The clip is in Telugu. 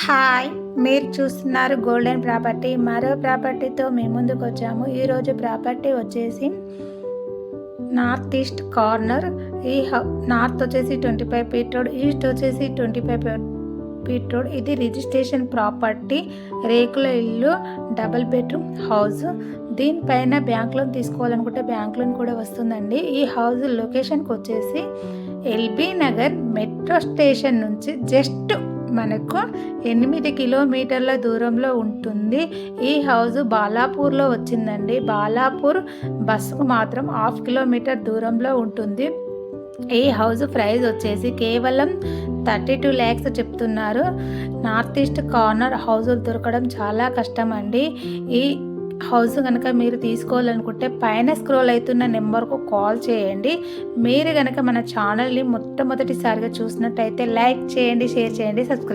హాయ్, మీరు చూస్తున్నారు గోల్డెన్ ప్రాపర్టీ. మరో ప్రాపర్టీతో మీ ముందుకు వచ్చాము. ఈరోజు ప్రాపర్టీ వచ్చేసి నార్త్ ఈస్ట్ కార్నర్. ఈ నార్త్ వచ్చేసి 25 ఫీట్ రోడ్, ఈస్ట్ వచ్చేసి 25 ఫీట్ రోడ్. ఇది రిజిస్ట్రేషన్ ప్రాపర్టీ, రేకుల ఇల్లు, డబుల్ బెడ్రూమ్ హౌస్. దీనిపైన బ్యాంక్ లోన్ తీసుకోవాలనుకుంటే బ్యాంక్ లోన్ కూడా వస్తుందండి. ఈ హౌస్ లొకేషన్కి వచ్చేసి ఎల్బీ నగర్ మెట్రో స్టేషన్ నుంచి జస్ట్ మనకు 8 కిలోమీటర్ల దూరంలో ఉంటుంది. ఈ హౌస్ బాలాపూర్లో వచ్చిందండి. బాలాపూర్ బస్సుకు మాత్రం 1/2 కిలోమీటర్ దూరంలో ఉంటుంది. ఈ హౌస్ ప్రైస్ వచ్చేసి కేవలం 32 lakhs చెప్తున్నారు. నార్త్ ఈస్ట్ కార్నర్ హౌస్ దొరకడం చాలా కష్టం అండి. ఈ హౌస్ కనుక మీరు తీసుకోవాలనుకుంటే పైన స్క్రోల్ అవుతున్న నెంబర్కు కాల్ చేయండి. మీరు కనుక మన ఛానల్ని మొట్టమొదటిసారిగా చూసినట్టయితే లైక్ చేయండి, షేర్ చేయండి, సబ్స్క్రైబ్